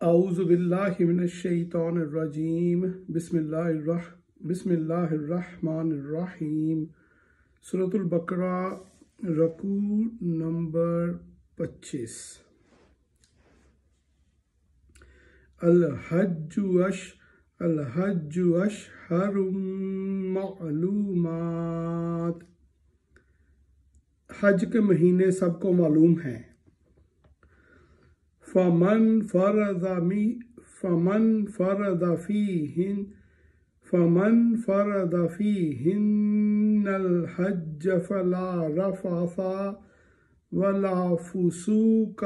اعوذ باللہ من الشیطان الرجیم بسم اللہ الرحمن الرحیم۔ سورۃ البقرہ رکوع نمبر 25۔ الحج اشہر معلومات، حج کے مہینے سب کو معلوم ہیں۔ فمن فرض فیہن الحج فلا رفث ولا فسوق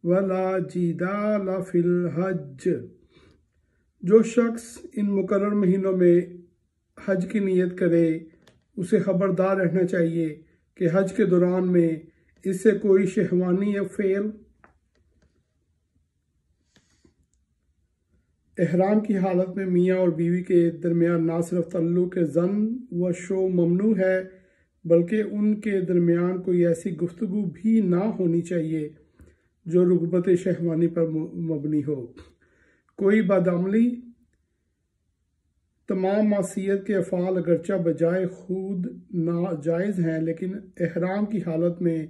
ولا جدال فی الحج۔ جو شخص ان مقرر مہینوں میں حج کی نیت کرے اسے خبردار رہنا چاہیے کہ حج کے دوران میں اس سے کوئی شہوانی یا فعل، احرام کی حالت میں میاں اور بیوی کے درمیان نہ صرف تعلق زن و شو ممنوع ہے بلکہ ان کے درمیان کوئی ایسی گفتگو بھی نہ ہونی چاہیے جو رغبت شہوانی پر مبنی ہو۔ کوئی بدعملی، تمام معصیت کے افعال اگرچہ بجائے خود ناجائز ہیں لیکن احرام کی حالت میں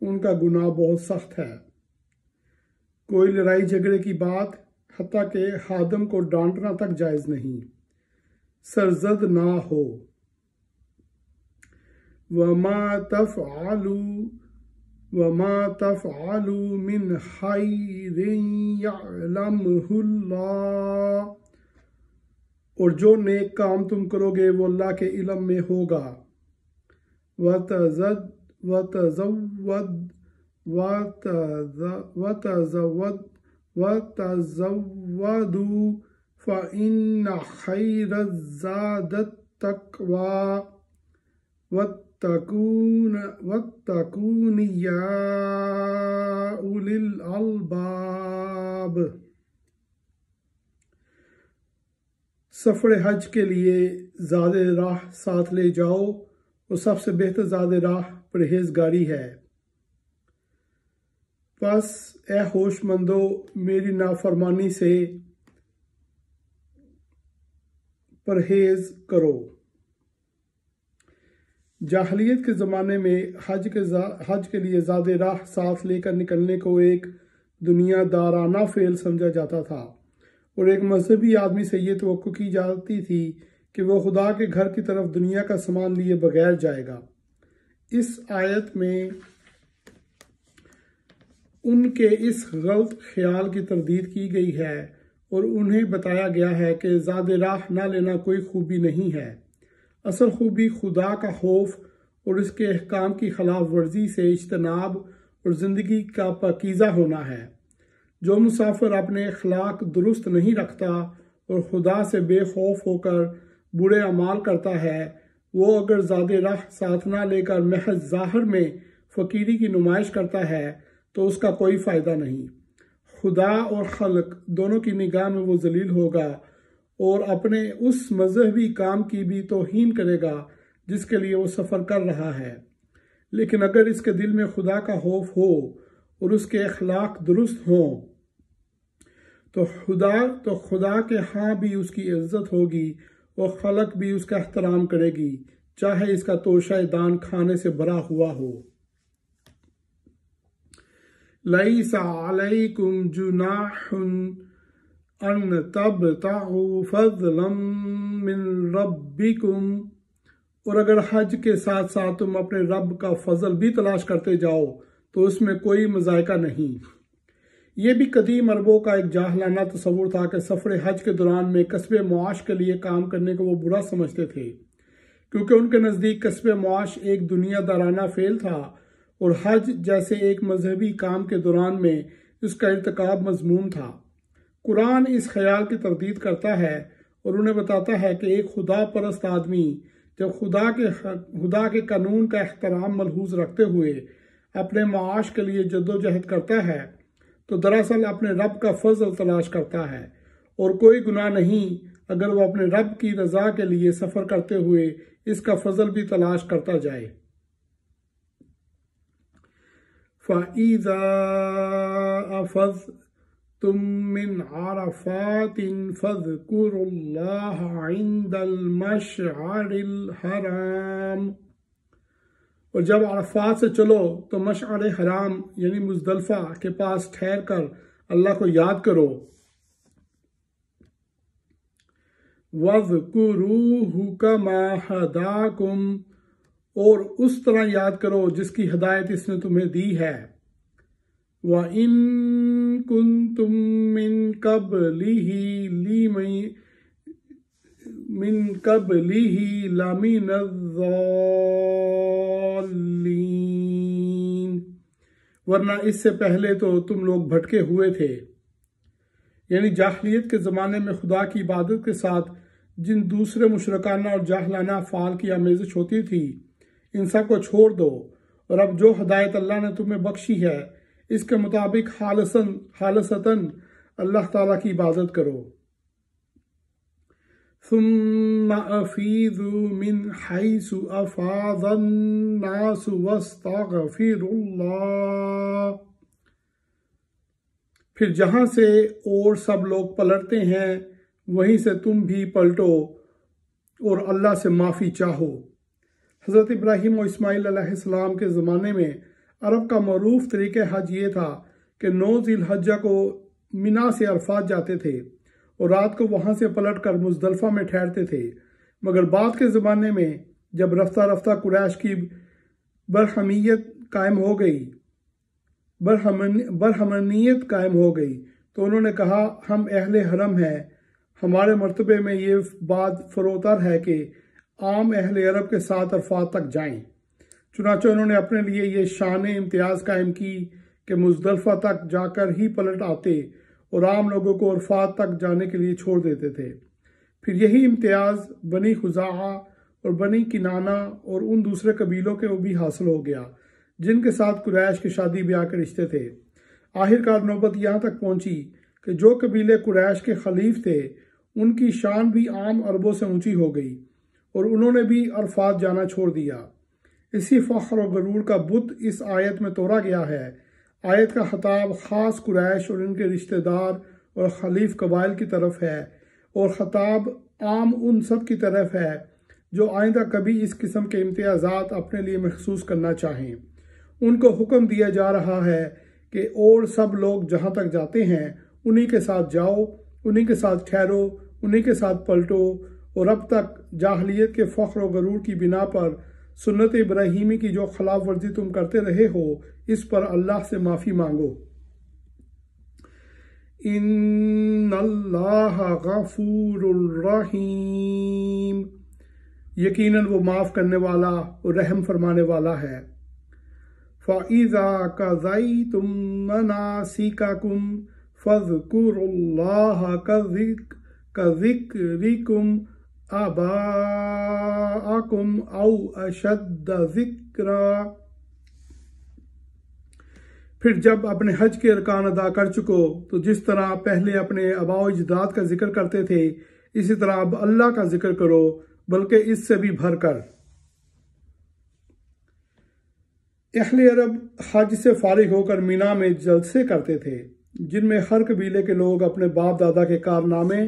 ان کا گناہ بہت سخت ہے۔ کوئی لڑائی جھگڑے کی بات، حتیٰ کہ خادم کو ڈانٹنا تک جائز نہیں، سرزد نہ ہو۔ وَمَا تَفْعَلُوا مِنْ خَيْرٍ يَعْلَمْهُ اللَّهُ، اور جو نیک کام تم کرو گے وہ اللہ کے علم میں ہوگا۔ وَتَزَوَّدُوا فَإِنَّ خَيْرَ الزَّادِ التَّقْوَىٰ وَاتَّقُونِ يَا أُولِي الْأَلْبَابِ۔ سفر حج کے لیے زاد راہ ساتھ لے جاؤ، اور سب سے بہتر زاد راہ پرہیزگاری ہے۔ پس اے ہوش مندو، میری نافرمانی سے پرہیز کرو۔ جاہلیت کے زمانے میں حج کے لیے زاد راہ ساتھ لے کر نکلنے کو ایک دنیا دارانہ فعل سمجھا جاتا تھا، اور ایک مذہبی آدمی سے یہ توقع کی جاتی تھی کہ وہ خدا کے گھر کی طرف دنیا کا سامان لیے بغیر جائے گا۔ اس آیت میں ان کے اس غلط خیال کی تردید کی گئی ہے اور انہیں بتایا گیا ہے کہ زاد راہ نہ لینا کوئی خوبی نہیں ہے۔ اصل خوبی خدا کا خوف اور اس کے احکام کی خلاف ورزی سے اجتناب اور زندگی کا پاکیزہ ہونا ہے۔ جو مسافر اپنے اخلاق درست نہیں رکھتا اور خدا سے بے خوف ہو کر برے اعمال کرتا ہے، وہ اگر زاد راہ ساتھ نہ لے کر محض ظاہر میں فقیری کی نمائش کرتا ہے تو اس کا کوئی فائدہ نہیں۔ خدا اور خلق دونوں کی نگاہ میں وہ ذلیل ہوگا اور اپنے اس مذہبی کام کی بھی توہین کرے گا جس کے لیے وہ سفر کر رہا ہے۔ لیکن اگر اس کے دل میں خدا کا خوف ہو اور اس کے اخلاق درست ہوں تو خدا کے ہاں بھی اس کی عزت ہوگی اور خلق بھی اس کا احترام کرے گی، چاہے اس کا توشہ دان کھانے سے بھرا ہوا ہو۔ لَيْسَ عَلَيْكُمْ جُنَاحٌ أَن تَبْتَغُوا فَضْلًا مِّن رَبِّكُمْ، اور اگر حج کے ساتھ ساتھ تم اپنے رب کا فضل بھی تلاش کرتے جاؤ تو اس میں کوئی مذائقہ نہیں۔ یہ بھی قدیم عربوں کا ایک جاہلانہ تصور تھا کہ سفر حج کے دوران میں کسب معاش کے لیے کام کرنے کو وہ برا سمجھتے تھے، کیونکہ ان کے نزدیک کسب معاش ایک دنیا دارانہ فعل تھا اور حج جیسے ایک مذہبی کام کے دوران میں اس کا ارتکاب مذموم تھا۔ قرآن اس خیال کی تردید کرتا ہے اور انہیں بتاتا ہے کہ ایک خدا پرست آدمی جب خدا کے قانون کا احترام ملحوظ رکھتے ہوئے اپنے معاش کے لیے جدوجہد کرتا ہے تو دراصل اپنے رب کا فضل تلاش کرتا ہے، اور کوئی گناہ نہیں اگر وہ اپنے رب کی رضا کے لیے سفر کرتے ہوئے اس کا فضل بھی تلاش کرتا جائے۔ فَإِذَا من عرفات فاذكروا الله عند المشعر الحرام، اور جب عرفات سے چلو تو مشعر حرام یعنی مزدلفہ کے پاس ٹھہر کر اللہ کو یاد کرو۔ وَاذْكُرُوهُ كَمَا هَدَاكُمْ، اور اس طرح یاد کرو جس کی ہدایت اس نے تمہیں دی ہے۔ وَإِن كُنتُم مِّن قَبْلِهِ لَمِنَ الضَّالِّينَ، ورنہ اس سے پہلے تو تم لوگ بھٹکے ہوئے تھے۔ یعنی جاہلیت کے زمانے میں خدا کی عبادت کے ساتھ جن دوسرے مشرکانہ اور جاہلانہ افعال کی آمیزش ہوتی تھی، ان سب کو چھوڑ دو، اور اب جو ہدایت اللہ نے تمہیں بخشی ہے اس کے مطابق خالصتاً اللہ تعالیٰ کی عبادت کرو۔ ثم افیضوا من حیث افاض الناس واستغفروا اللہ، پھر جہاں سے اور سب لوگ پلٹتے ہیں وہیں سے تم بھی پلٹو اور اللہ سے معافی چاہو۔ حضرت ابراہیم و اسماعیل علیہ السلام کے زمانے میں عرب کا معروف طریقہ حج یہ تھا کہ 9 ذی الحجہ کو منا سے عرفات جاتے تھے اور رات کو وہاں سے پلٹ کر مزدلفہ میں ٹھہرتے تھے، مگر بعد کے زمانے میں جب رفتہ رفتہ قریش کی برہمنیت قائم ہو گئی تو انہوں نے کہا ہم اہل حرم ہیں، ہمارے مرتبے میں یہ بات فروتر ہے کہ عام اہل عرب کے ساتھ عرفات تک جائیں۔ چنانچہ انہوں نے اپنے لیے یہ شان امتیاز قائم کی کہ مزدلفہ تک جا کر ہی پلٹ آتے اور عام لوگوں کو عرفات تک جانے کے لیے چھوڑ دیتے تھے۔ پھر یہی امتیاز بنی خزاعہ اور بنی کنانہ اور ان دوسرے قبیلوں کے بھی حاصل ہو گیا جن کے ساتھ قریش کے شادی بیاہ کے رشتے تھے۔ آخرکار نوبت یہاں تک پہنچی کہ جو قبیلے قریش کے خلیف تھے ان کی شان بھی عام عربوں سے اونچی ہو گئی اور انہوں نے بھی عرفات جانا چھوڑ دیا۔ اسی فخر و غرور کا بت اس آیت میں توڑا گیا ہے۔ آیت کا خطاب خاص قریش اور ان کے رشتہ دار اور خلیف قبائل کی طرف ہے، اور خطاب عام ان سب کی طرف ہے جو آئندہ کبھی اس قسم کے امتیازات اپنے لیے محسوس کرنا چاہیں۔ ان کو حکم دیا جا رہا ہے کہ اور سب لوگ جہاں تک جاتے ہیں انہی کے ساتھ جاؤ، انہی کے ساتھ ٹھہرو، انہی کے ساتھ پلٹو، اور اب تک جاہلیت کے فخر و غرور کی بنا پر سنت ابراہیمی کی جو خلاف ورزی تم کرتے رہے ہو اس پر اللہ سے معافی مانگو۔ ان اللہ غفور الرحیم، یقیناً وہ معاف کرنے والا اور رحم فرمانے والا ہے۔ فَإِذَا قَضَيْتُم مَّنَاسِكَكُمْ فَاذْكُرُوا اللَّهَ كَذِكْرِكُمْ آبَاءَكُمْ أَوْ أَشَدَّ ذِكْرًا، پھر جب اپنے حج کے ارکان ادا کر چکو تو جس طرح پہلے اپنے آباء و اجداد کا ذکر کرتے تھے اسی طرح اب اللہ کا ذکر کرو، بلکہ اس سے بھی بھر کر۔ اہل عرب حج سے فارغ ہو کر مینا میں جلسے کرتے تھے جن میں ہر قبیلے کے لوگ اپنے باپ دادا کے کارنامے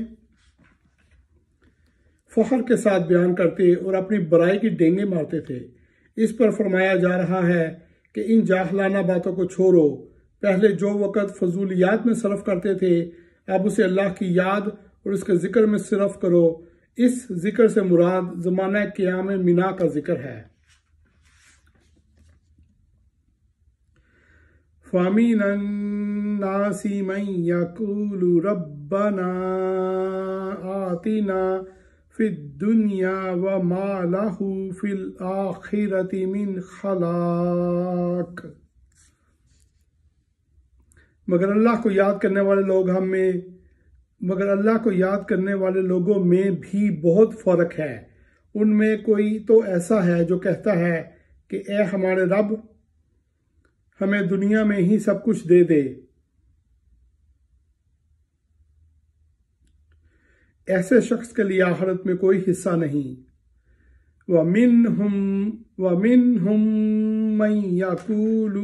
فخر کے ساتھ بیان کرتے اور اپنی برائی کی ڈینگیں مارتے تھے۔ اس پر فرمایا جا رہا ہے کہ ان جاہلانہ باتوں کو چھوڑو، پہلے جو وقت فضولیات میں صرف کرتے تھے اب اسے اللہ کی یاد اور اس کے ذکر میں صرف کرو۔ اس ذکر سے مراد زمانہ قیام مینا کا ذکر ہے۔ فَمِنَ النَّاسِ مَن يَقُولُ رَبَّنَا آتِنَا فِي الدُّنْيَا وَمَا لَهُ فِي الْآخِرَةِ مِنْ خَلَاقٍ، مگر اللہ کو یاد کرنے والے لوگوں میں بھی بہت فرق ہے۔ ان میں کوئی تو ایسا ہے جو کہتا ہے کہ اے ہمارے رب ہمیں دنیا میں ہی سب کچھ دے دے، ایسے شخص کے لیے آخرت میں کوئی حصہ نہیں۔ وَمِنْهُمْ مَنْ يَقُولُ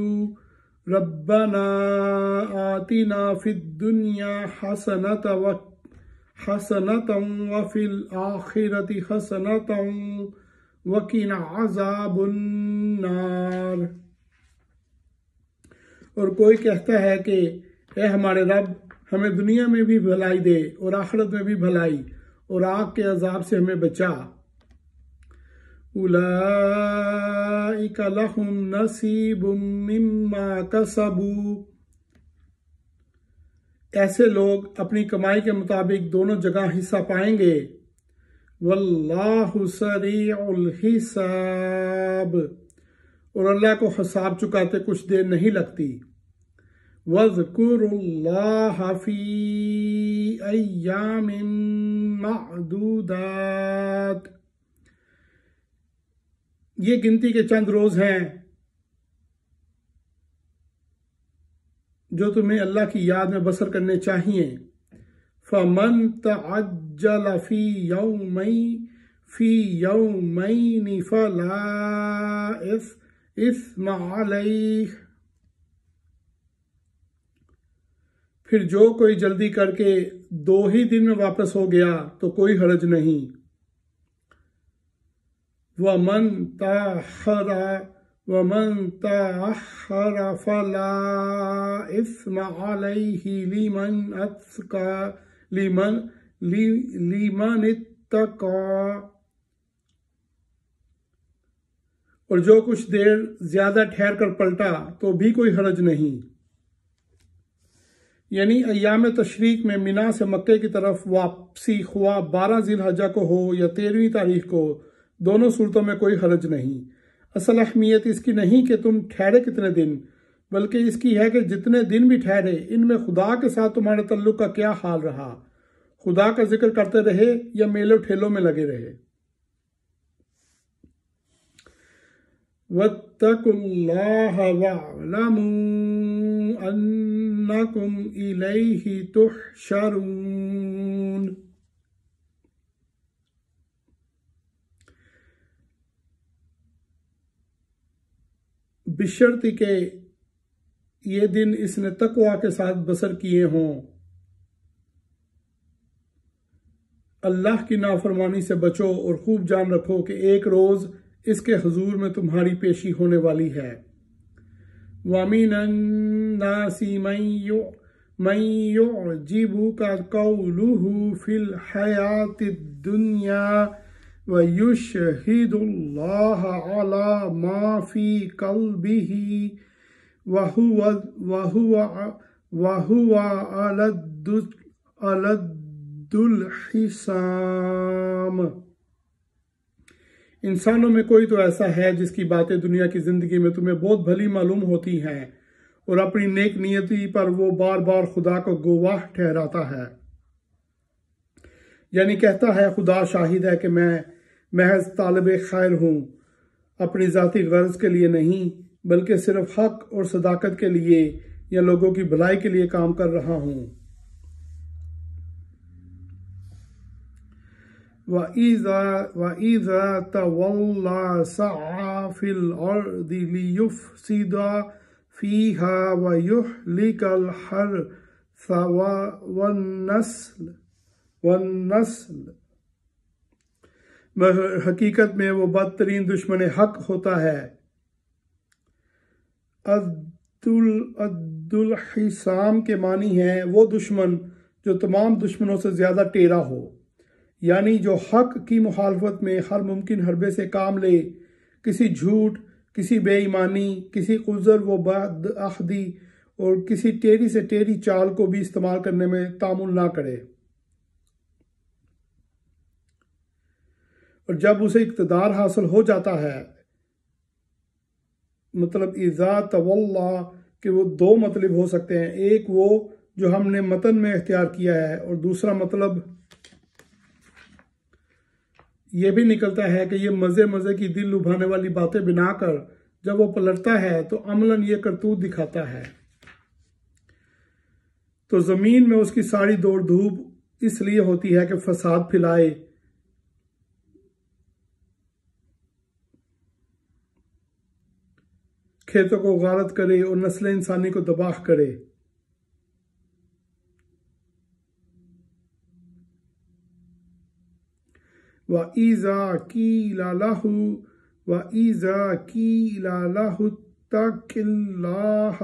ربنا آتنا فی الدنیا حسنة وفی الآخرة حسنة وقنا عذاب النار۔ اور کوئی کہتا ہے کہ اے ہمارے رب ہمیں دنیا میں بھی بھلائی دے اور آخرت میں بھی بھلائی اور آگ کے عذاب سے ہمیں بچا۔ اولئک لہم نصیب مما کسبوا، ایسے لوگ اپنی کمائی کے مطابق دونوں جگہ حصہ پائیں گے۔ واللہ سریع الحساب، اور اللہ کو حساب چکاتے کچھ دیر نہیں لگتی۔ وَاذْكُرُوا اللَّهَ فِي أَيَّامٍ مَّعْدُودَاتٍ، یہ گنتی کے چند روز ہیں جو تمہیں اللہ کی یاد میں بسر کرنے چاہیے۔ فَمَن تَعَجَّلَ فِي يَوْمَيْنِ فَلَا إِثْمَ عَلَيْهِ، پھر جو کوئی جلدی کر کے 2 ہی دن میں واپس ہو گیا تو کوئی حرج نہیں۔ وَمَن تَأَخَّرَ فَلَا إِثْمَ عَلَيْهِ لِمَنِ اتَّقَى، اور جو کچھ دیر زیادہ ٹھہر کر پلٹا تو بھی کوئی حرج نہیں۔ یعنی ایام تشریق میں مینا سے مکے کی طرف واپسی خواہ 12 ذی الحجہ کو ہو یا 13ویں تاریخ کو، دونوں صورتوں میں کوئی حرج نہیں۔ اصل اہمیت اس کی نہیں کہ تم ٹھہرے کتنے دن، بلکہ اس کی ہے کہ جتنے دن بھی ٹھہرے ان میں خدا کے ساتھ تمہارے تعلق کا کیا حال رہا، خدا کا ذکر کرتے رہے یا میلوں ٹھیلوں میں لگے رہے۔ وَاتَّقُوا اللَّهَ وَاعْلَمُوا أَنَّكُمْ إِلَيْهِ تُحْشَرُونَ، بشرط کہ یہ دن اس نے تقوی کے ساتھ بسر کیے ہوں۔ اللہ کی نافرمانی سے بچو اور خوب جان رکھو کہ ایک روز اس کے حضور میں تمہاری پیشی ہونے والی ہے۔ وَمِنَ النَّاسِ مَن يُعْجِبُكَ قَوْلُهُ فِي الْحَيَاةِ الدُّنْيَا وَيُشْهِدُ اللَّهَ عَلَى مَا فِي قَلْبِهِ وَهُوَ أَلَدُّ الْخِصَامِ، انسانوں میں کوئی تو ایسا ہے جس کی باتیں دنیا کی زندگی میں تمہیں بہت بھلی معلوم ہوتی ہیں اور اپنی نیک نیتی پر وہ بار بار خدا کو گواہ ٹھہراتا ہے، یعنی کہتا ہے خدا شاہد ہے کہ میں محض طالب خیر ہوں، اپنی ذاتی غرض کے لیے نہیں بلکہ صرف حق اور صداقت کے لیے یا لوگوں کی بھلائی کے لیے کام کر رہا ہوں۔ وَإِذَا تَوَلَّى سَعَى فِي الْأَرْضِ لِيُفْسِدَ فِيهَا وَيُهْلِكَ الْحَرْثَ وَالنَّسْلَ، حقیقت میں وہ بدترین دشمن حق ہوتا ہے۔ عد الحسام کے معنی ہے وہ دشمن جو تمام دشمنوں سے زیادہ ٹیڑھا ہو، یعنی جو حق کی مخالفت میں ہر ممکن حربے سے کام لے، کسی جھوٹ، کسی بے ایمانی، کسی قذر و بد عہدی اور کسی ٹیڑھی سے ٹیڑھی چال کو بھی استعمال کرنے میں تامل نہ کرے۔ اور جب اسے اقتدار حاصل ہو جاتا ہے، مطلب اذا تولا کہ وہ 2 مطلب ہو سکتے ہیں، ایک وہ جو ہم نے متن میں اختیار کیا ہے اور دوسرا مطلب یہ بھی نکلتا ہے کہ یہ مزے کی دل لبھانے والی باتیں بنا کر جب وہ پلٹتا ہے تو عملاً یہ کرتوت دکھاتا ہے، تو زمین میں اس کی ساری دوڑ دھوپ اس لیے ہوتی ہے کہ فساد پھیلائے، کھیتوں کو غارت کرے اور نسل انسانی کو تباہ کرے۔ وَإِذَا قِيلَ لَهُ اتَّقِ اللَّهَ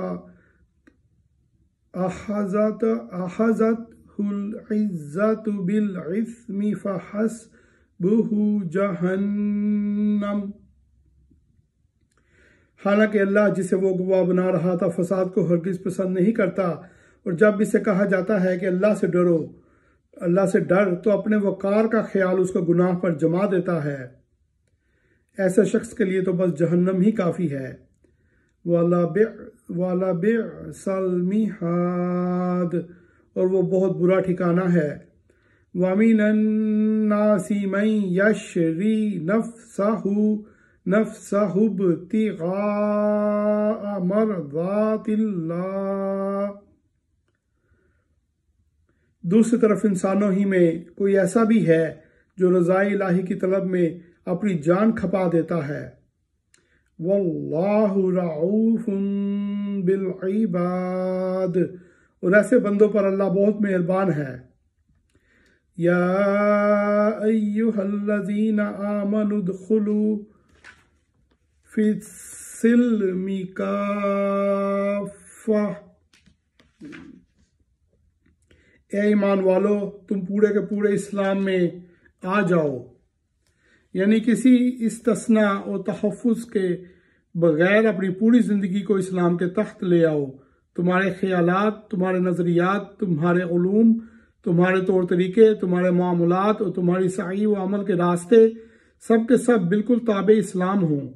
أَخَذَتْهُ الْعِزَّةُ بِالْإِثْمِ فَحَسْبُهُ جَهَنَّمُ۔ حالانکہ اللہ جسے وہ گواہ بنا رہا تھا فساد کو ہرگز پسند نہیں کرتا، اور جب اسے کہا جاتا ہے کہ اللہ سے ڈر تو اپنے وقار کا خیال اس کو گناہ پر جما دیتا ہے۔ ایسے شخص کے لیے تو بس جہنم ہی کافی ہے۔ وَلَبِئْسَ الْمِہَادُ، اور وہ بہت برا ٹھکانہ ہے۔ وَمِنَ النَّاسِ مَن يَشْرِي نَفْسَهُ ابْتِغَاءَ مَرْضَاتِ اللَّهِ، دوسری طرف انسانوں ہی میں کوئی ایسا بھی ہے جو رضائے الہی کی طلب میں اپنی جان کھپا دیتا ہے۔ وَاللَّهُ رَعُوفٌ بِالْعِبَادِ، اور ایسے بندوں پر اللہ بہت مہربان ہے۔ یا ایہا الذین آمنوا ادخلوا فی السلم کافہ، اے ایمان والو تم پورے کے پورے اسلام میں آ جاؤ، یعنی کسی استثناء و تحفظ کے بغیر اپنی پوری زندگی کو اسلام کے تحت لے آؤ۔ تمہارے خیالات، تمہارے نظریات، تمہارے علوم، تمہارے طور طریقے، تمہارے معاملات اور تمہاری سعی و عمل کے راستے سب کے سب بالکل تابع اسلام ہوں۔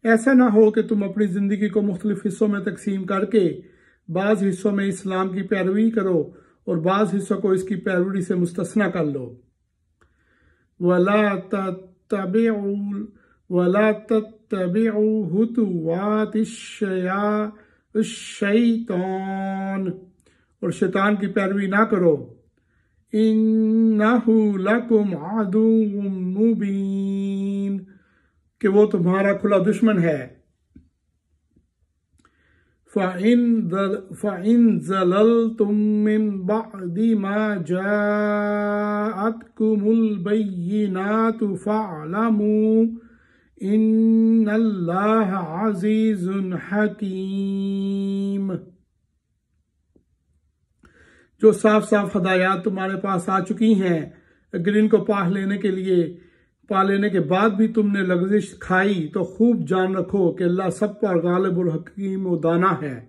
ایسا نہ ہو کہ تم اپنی زندگی کو مختلف حصوں میں تقسیم کر کے بعض حصوں میں اسلام کی پیروی کرو اور بعض حصوں کو اس کی پیروی سے مستثنیٰ کر لو۔ وَلَا تَتَّبِعُوا خُطُوَاتِ الشَّيْطَانِ، اور شیطان کی پیروی نہ کرو۔ إِنَّهُ لَكُمْ عَدُوٌّ مُّبِينٌ، کہ وہ تمہارا کھلا دشمن ہے۔ فَإِن زَلَلْتُم مِّن بَعْدِ مَا جَاءَتْكُمُ الْبَيِّنَاتُ فَاعْلَمُوا إِنَّ اللَّهَ عَزِيزٌ حَكِيمٌ، جو صاف صاف ہدایات تمہارے پاس آ چکی ہیں، اگر ان کو پا لینے کے بعد بھی تم نے لغزش کھائی تو خوب جان رکھو کہ اللہ سب پر غالب الحکیم و دانا ہے،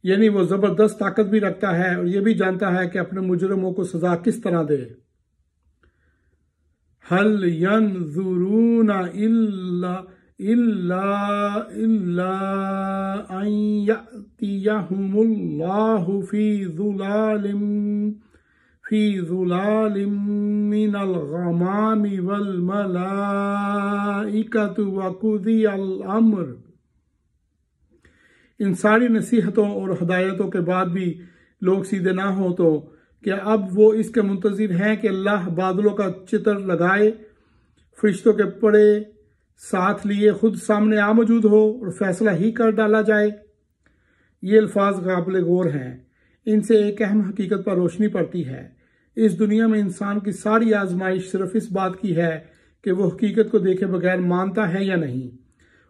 یعنی وہ زبردست طاقت بھی رکھتا ہے اور یہ بھی جانتا ہے کہ اپنے مجرموں کو سزا کس طرح دے۔ هَلْ يَنظُرُونَ إِلَّا أَن يَأْتِيَهُمُ اللَّهُ فِي ظُلَالٍ مِّنَ الْغَمَامِ وَالْمَلَائِكَةُ وَقُضِيَ الْأَمْرُ، ان ساری نصیحتوں اور ہدایتوں کے بعد بھی لوگ سیدھے نہ ہوں تو کیا اب وہ اس کے منتظر ہیں کہ اللہ بادلوں کا چتر لگائے، فرشتوں کے پڑے ساتھ لیے خود سامنے آ موجود ہو اور فیصلہ ہی کر ڈالا جائے؟ یہ الفاظ قابل غور ہیں، ان سے ایک اہم حقیقت پر روشنی پڑتی ہے۔ اس دنیا میں انسان کی ساری آزمائش صرف اس بات کی ہے کہ وہ حقیقت کو دیکھے بغیر مانتا ہے یا نہیں،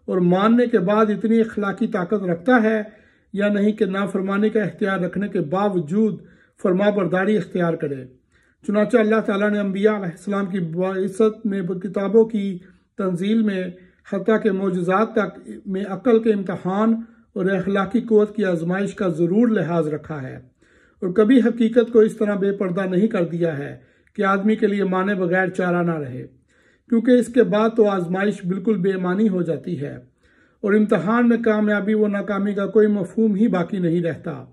اور ماننے کے بعد اتنی اخلاقی طاقت رکھتا ہے یا نہیں کہ نافرمانی کا اختیار رکھنے کے باوجود فرما برداری اختیار کرے۔ چنانچہ اللہ تعالیٰ نے انبیاء علیہ السلام کی بعثت میں کتابوں کی تنزیل میں حتیٰ کہ معجزات تک میں عقل کے امتحان اور اخلاقی قوت کی آزمائش کا ضرور لحاظ رکھا ہے، اور کبھی حقیقت کو اس طرح بے پردہ نہیں کر دیا ہے کہ آدمی کے لیے مانے بغیر چارہ نہ رہے، کیونکہ اس کے بعد تو آزمائش بالکل بے معنی ہو جاتی ہے اور امتحان میں کامیابی و ناکامی کا کوئی مفہوم ہی باقی نہیں رہتا۔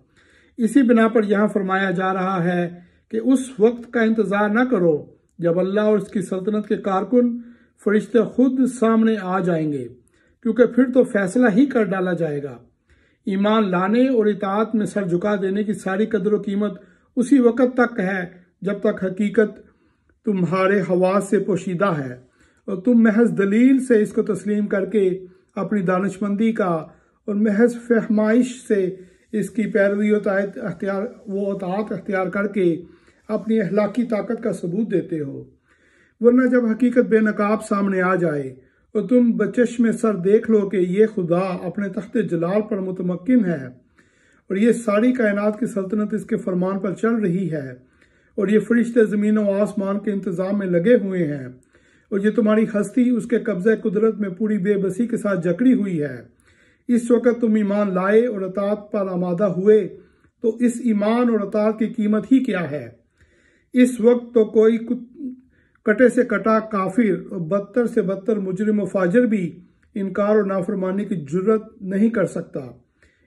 اسی بنا پر یہاں فرمایا جا رہا ہے کہ اس وقت کا انتظار نہ کرو جب اللہ اور اس کی سلطنت کے کارکن فرشتے خود سامنے آ جائیں گے، کیونکہ پھر تو فیصلہ ہی کر ڈالا جائے گا۔ ایمان لانے اور اطاعت میں سر جھکا دینے کی ساری قدر و قیمت اسی وقت تک ہے جب تک حقیقت تمہارے حواس سے پوشیدہ ہے اور تم محض دلیل سے اس کو تسلیم کر کے اپنی دانشمندی کا اور محض فہمائش سے اس کی پیروی و اطاعت اختیار کر کے اپنی اخلاقی طاقت کا ثبوت دیتے ہو، ورنہ جب حقیقت بے نقاب سامنے آ جائے اور تم بچشم سر دیکھ لو کہ یہ خدا اپنے تخت جلال پر متمکن ہے اور یہ ساری کائنات کی سلطنت اس کے فرمان پر چل رہی ہے اور یہ فرشتے زمین و آسمان کے انتظام میں لگے ہوئے ہیں اور یہ تمہاری ہستی اس کے قبضہ قدرت میں پوری بے بسی کے ساتھ جکڑی ہوئی ہے، اس وقت تم ایمان لائے اور اطاعت پر آمادہ ہوئے تو اس ایمان اور اطاعت کی قیمت ہی کیا ہے؟ اس وقت تو کوئی کٹے سے کٹا کافر اور بدتر سے بدتر مجرم و فاجر بھی انکار اور نافرمانی کی جرت نہیں کر سکتا۔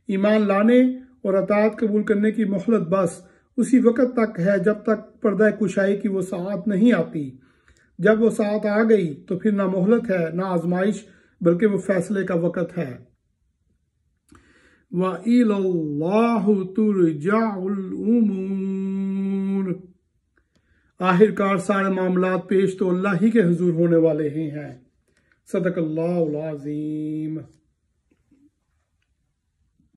ایمان لانے اور اطاعت قبول کرنے کی مہلت بس اسی وقت تک ہے جب تک پردہ کشائی کی وہ ساعت نہیں آتی۔ جب وہ ساعت آ گئی تو پھر نہ مہلت ہے نہ آزمائش، بلکہ وہ فیصلے کا وقت ہے۔ وَإِلَى اللَّهِ تُرْجَعُ الْأُمُورُ، آخرکار سارے معاملات پیش تو اللہ ہی کے حضور ہونے والے ہی ہیں۔ صدق اللہ العظیم۔